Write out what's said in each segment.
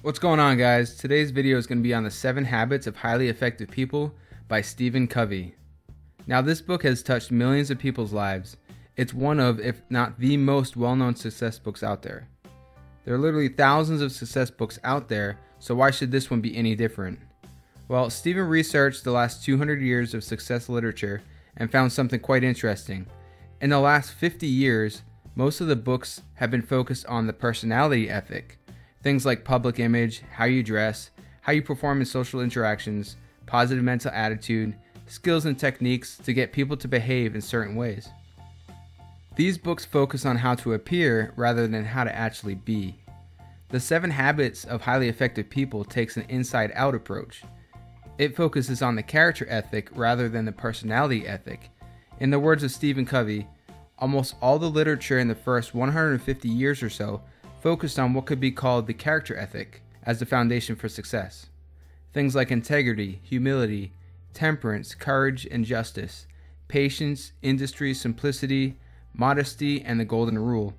What's going on, guys? Today's video is going to be on the 7 Habits of Highly Effective People by Stephen Covey. Now, this book has touched millions of people's lives. It's one of, if not the most well-known success books out there. There are literally thousands of success books out there, so why should this one be any different? Well, Stephen researched the last 200 years of success literature and found something quite interesting. In the last 50 years, most of the books have been focused on the personality ethic. Things like public image, how you dress, how you perform in social interactions, positive mental attitude, skills and techniques to get people to behave in certain ways. These books focus on how to appear rather than how to actually be. The 7 Habits of Highly Effective People takes an inside-out approach. It focuses on the character ethic rather than the personality ethic. In the words of Stephen Covey, almost all the literature in the first 150 years or so focused on what could be called the character ethic as the foundation for success. Things like integrity, humility, temperance, courage, and justice, patience, industry, simplicity, modesty, and the golden rule.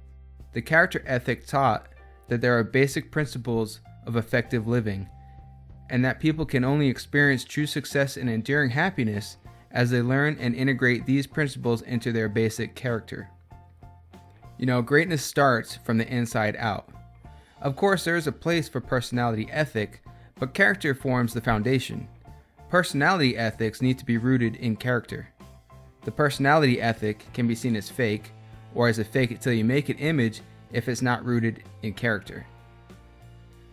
The character ethic taught that there are basic principles of effective living, and that people can only experience true success and enduring happiness as they learn and integrate these principles into their basic character. You know, greatness starts from the inside out. Of course, there is a place for personality ethic, but character forms the foundation. Personality ethics need to be rooted in character. The personality ethic can be seen as fake, or as a fake it till you make it image if it's not rooted in character.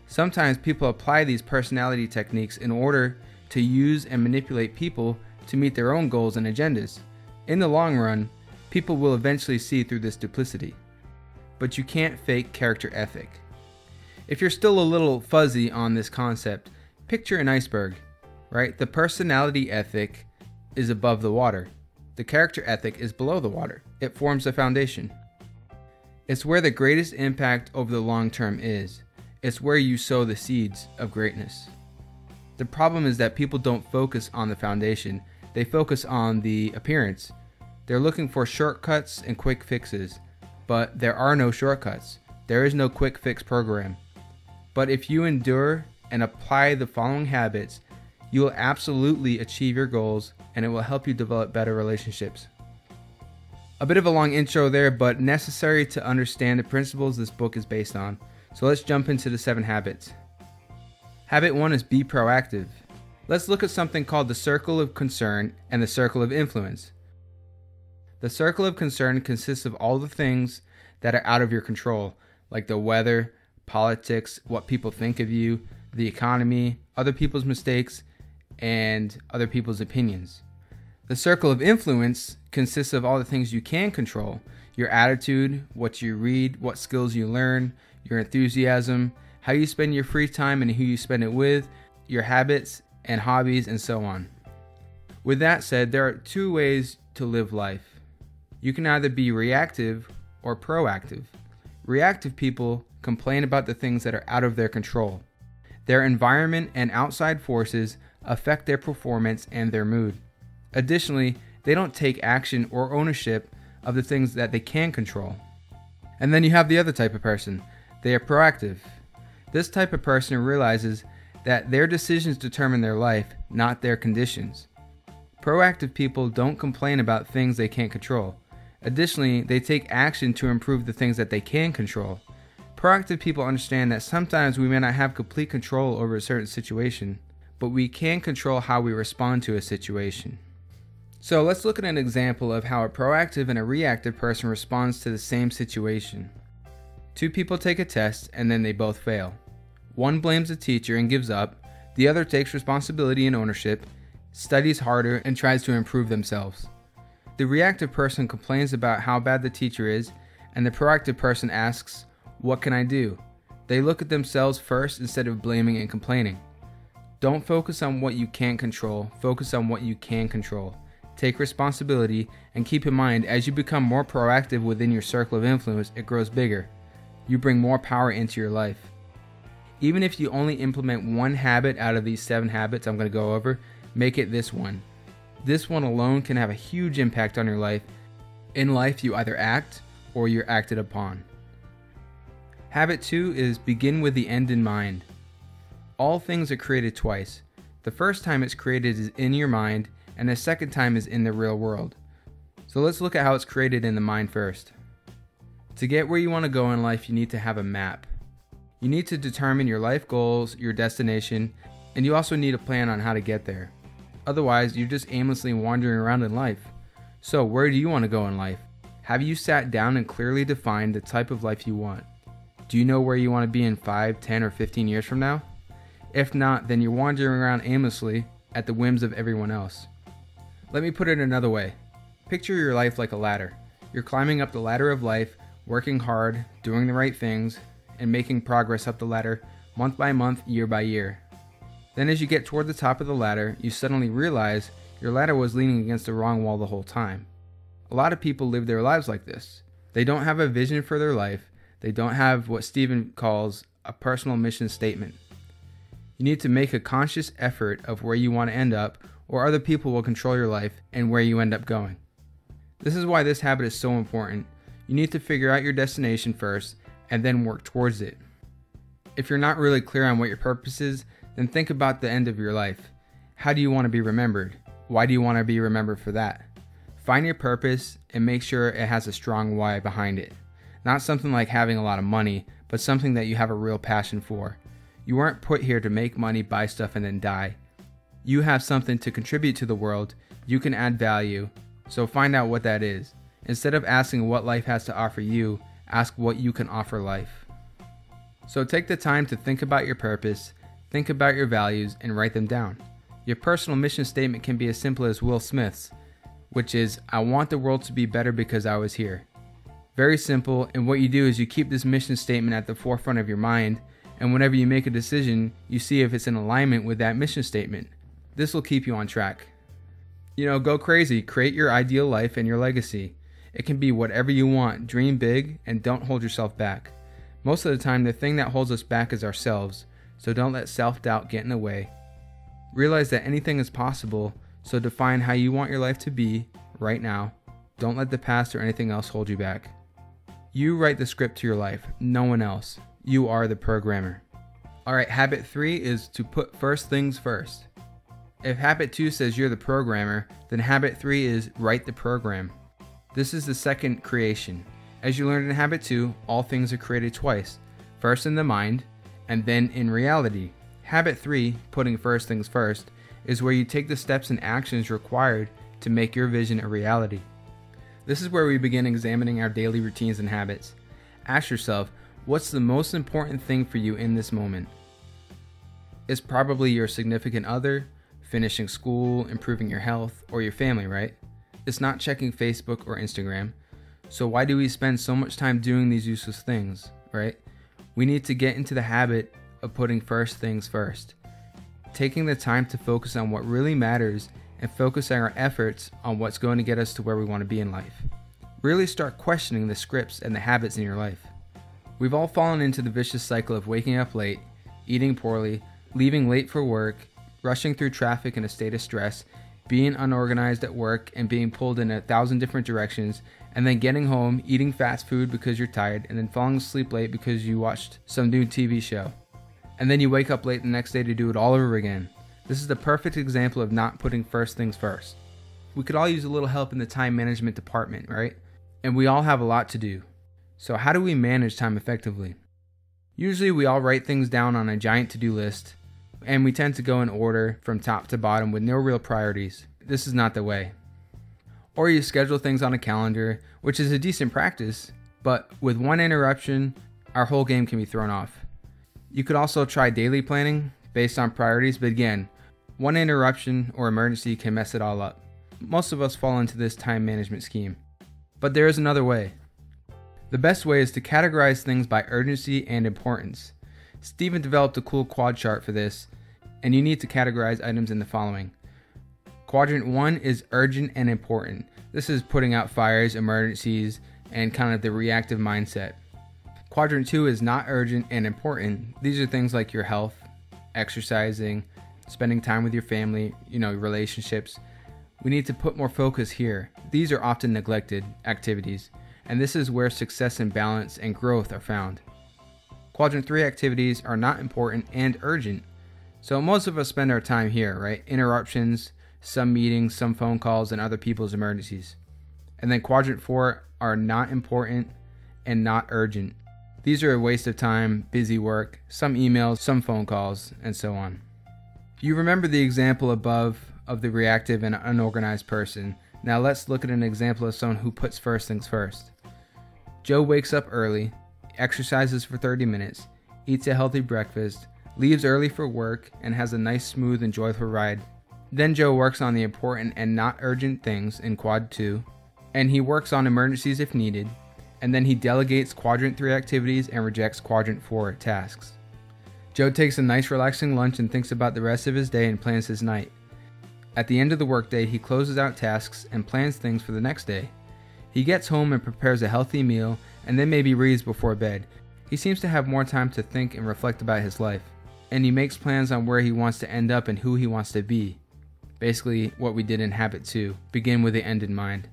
Sometimes people apply these personality techniques in order to use and manipulate people to meet their own goals and agendas. In the long run, people will eventually see through this duplicity. But you can't fake character ethic. If you're still a little fuzzy on this concept, picture an iceberg, right? The personality ethic is above the water. The character ethic is below the water. It forms the foundation. It's where the greatest impact over the long term is. It's where you sow the seeds of greatness. The problem is that people don't focus on the foundation. They focus on the appearance. They're looking for shortcuts and quick fixes, but there are no shortcuts. There is no quick fix program. But if you endure and apply the following habits, you will absolutely achieve your goals, and it will help you develop better relationships. A bit of a long intro there, but necessary to understand the principles this book is based on. So let's jump into the 7 habits. Habit 1 is be proactive. Let's look at something called the circle of concern and the circle of influence. The circle of concern consists of all the things that are out of your control, like the weather, politics, what people think of you, the economy, other people's mistakes, and other people's opinions. The circle of influence consists of all the things you can control, your attitude, what you read, what skills you learn, your enthusiasm, how you spend your free time and who you spend it with, your habits and hobbies, and so on. With that said, there are 2 ways to live life. You can either be reactive or proactive. Reactive people complain about the things that are out of their control. Their environment and outside forces affect their performance and their mood. Additionally, they don't take action or ownership of the things that they can control. And then you have the other type of person. They are proactive. This type of person realizes that their decisions determine their life, not their conditions. Proactive people don't complain about things they can't control. Additionally, they take action to improve the things that they can control. Proactive people understand that sometimes we may not have complete control over a certain situation, but we can control how we respond to a situation. So let's look at an example of how a proactive and a reactive person responds to the same situation. 2 people take a test and then they both fail. One blames the teacher and gives up. The other takes responsibility and ownership, studies harder, and tries to improve themselves. The reactive person complains about how bad the teacher is, and the proactive person asks, "What can I do?" They look at themselves first instead of blaming and complaining. Don't focus on what you can't control, focus on what you can control. Take responsibility, and keep in mind, as you become more proactive within your circle of influence, it grows bigger. You bring more power into your life. Even if you only implement 1 habit out of these 7 habits I'm going to go over, make it this one. This one alone can have a huge impact on your life. In life, you either act or you're acted upon. Habit 2 is begin with the end in mind. All things are created twice. The first time it's created is in your mind, and the second time is in the real world. So let's look at how it's created in the mind first. To get where you want to go in life, you need to have a map. You need to determine your life goals, your destination, and you also need a plan on how to get there. Otherwise, you're just aimlessly wandering around in life. So where do you want to go in life? Have you sat down and clearly defined the type of life you want? Do you know where you want to be in 5, 10, or 15 years from now? If not, then you're wandering around aimlessly at the whims of everyone else. Let me put it another way. Picture your life like a ladder. You're climbing up the ladder of life, working hard, doing the right things, and making progress up the ladder month by month, year by year. Then as you get toward the top of the ladder, you suddenly realize your ladder was leaning against the wrong wall the whole time. A lot of people live their lives like this. They don't have a vision for their life. They don't have what Stephen calls a personal mission statement. You need to make a conscious effort of where you want to end up, or other people will control your life and where you end up going. This is why this habit is so important. You need to figure out your destination first and then work towards it. If you're not really clear on what your purpose is, then think about the end of your life. How do you want to be remembered? Why do you want to be remembered for that? Find your purpose and make sure it has a strong why behind it. Not something like having a lot of money, but something that you have a real passion for. You weren't put here to make money, buy stuff, and then die. You have something to contribute to the world. You can add value. So find out what that is. Instead of asking what life has to offer you, ask what you can offer life. So take the time to think about your purpose, think about your values, and write them down. Your personal mission statement can be as simple as Will Smith's, which is, I want the world to be better because I was here. Very simple, and what you do is you keep this mission statement at the forefront of your mind, and whenever you make a decision, you see if it's in alignment with that mission statement. This will keep you on track. Go crazy, create your ideal life and your legacy. It can be whatever you want, dream big, and don't hold yourself back. Most of the time, the thing that holds us back is ourselves, so don't let self-doubt get in the way. Realize that anything is possible, so define how you want your life to be right now. Don't let the past or anything else hold you back. You write the script to your life, no one else. You are the programmer. Alright, habit 3 is to put first things first. If habit 2 says you're the programmer, then habit 3 is write the program. This is the second creation. As you learned in habit 2, all things are created twice. First in the mind, and then in reality. Habit 3, putting first things first, is where you take the steps and actions required to make your vision a reality. This is where we begin examining our daily routines and habits. Ask yourself, what's the most important thing for you in this moment? It's probably your significant other, finishing school, improving your health, or your family, right? It's not checking Facebook or Instagram. So why do we spend so much time doing these useless things, right? We need to get into the habit of putting first things first. Taking the time to focus on what really matters and focusing our efforts on what's going to get us to where we want to be in life. Really start questioning the scripts and the habits in your life. We've all fallen into the vicious cycle of waking up late, eating poorly, leaving late for work, rushing through traffic in a state of stress, being unorganized at work and being pulled in 1,000 different directions, and then getting home, eating fast food because you're tired, and then falling asleep late because you watched some new TV show. And then you wake up late the next day to do it all over again. This is the perfect example of not putting first things first. We could all use a little help in the time management department, right? And we all have a lot to do. So how do we manage time effectively? Usually we all write things down on a giant to-do list, and we tend to go in order from top to bottom with no real priorities. This is not the way. Or you schedule things on a calendar, which is a decent practice, but with one interruption, our whole game can be thrown off. You could also try daily planning based on priorities, but again, one interruption or emergency can mess it all up. Most of us fall into this time management scheme. But there is another way. The best way is to categorize things by urgency and importance. Stephen developed a cool quad chart for this, and you need to categorize items in the following. Quadrant 1 is urgent and important. This is putting out fires, emergencies, and kind of the reactive mindset. Quadrant 2 is not urgent and important. These are things like your health, exercising, spending time with your family, relationships. We need to put more focus here. These are often neglected activities, and this is where success and balance and growth are found. Quadrant 3 activities are not important and urgent. So most of us spend our time here, right? Interruptions, some meetings, some phone calls, and other people's emergencies. And then quadrant 4 are not important and not urgent. These are a waste of time, busy work, some emails, some phone calls, and so on. You remember the example above of the reactive and unorganized person. Now let's look at an example of someone who puts first things first. Joe wakes up early, exercises for 30 minutes, eats a healthy breakfast, leaves early for work, and has a nice, smooth, and joyful ride. Then Joe works on the important and not urgent things in quad 2, and he works on emergencies if needed, and then he delegates quadrant 3 activities and rejects quadrant 4 tasks. Joe takes a nice relaxing lunch and thinks about the rest of his day and plans his night. At the end of the workday, he closes out tasks and plans things for the next day. He gets home and prepares a healthy meal and then maybe reads before bed. He seems to have more time to think and reflect about his life, and he makes plans on where he wants to end up and who he wants to be. Basically what we did in habit 2, begin with the end in mind.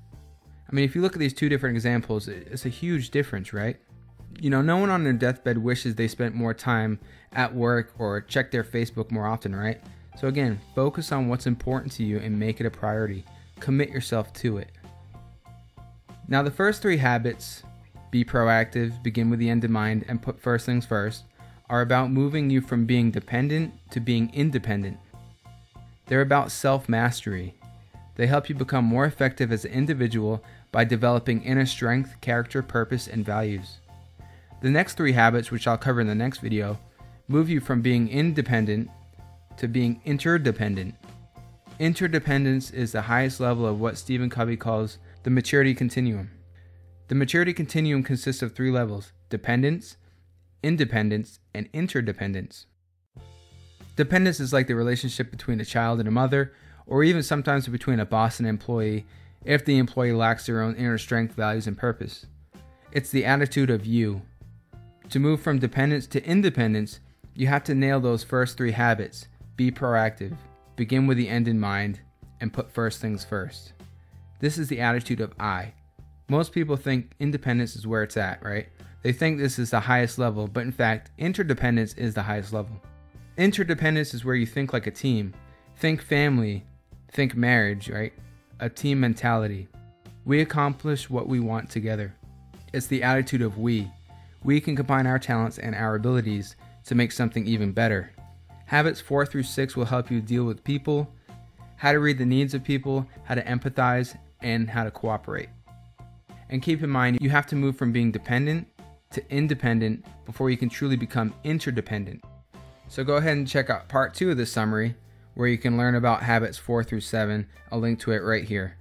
I mean, if you look at these two different examples, it's a huge difference, right? You know, no one on their deathbed wishes they spent more time at work or checked their Facebook more often, right? So again, focus on what's important to you and make it a priority. Commit yourself to it. Now the first 3 habits, be proactive, begin with the end in mind, and put first things first, are about moving you from being dependent to being independent. They're about self-mastery. They help you become more effective as an individual by developing inner strength, character, purpose, and values. The next 3 habits, which I'll cover in the next video, move you from being independent to being interdependent. Interdependence is the highest level of what Stephen Covey calls the maturity continuum. The maturity continuum consists of 3 levels: dependence, independence, and interdependence. Dependence is like the relationship between a child and a mother, or even sometimes between a boss and an employee, if the employee lacks their own inner strength, values, and purpose. It's the attitude of you. To move from dependence to independence, you have to nail those first 3 habits. Be proactive, begin with the end in mind, and put first things first. This is the attitude of I. Most people think independence is where it's at, right? They think this is the highest level, but in fact, interdependence is the highest level. Interdependence is where you think like a team. Think family, think marriage, right? A team mentality. We accomplish what we want together. It's the attitude of we. We can combine our talents and our abilities to make something even better. Habits 4 through 6 will help you deal with people, how to read the needs of people, how to empathize, and how to cooperate. And keep in mind, you have to move from being dependent to independent before you can truly become interdependent. So go ahead and check out part 2 of this summary, where you can learn about habits 4 through 7. I'll link to it right here.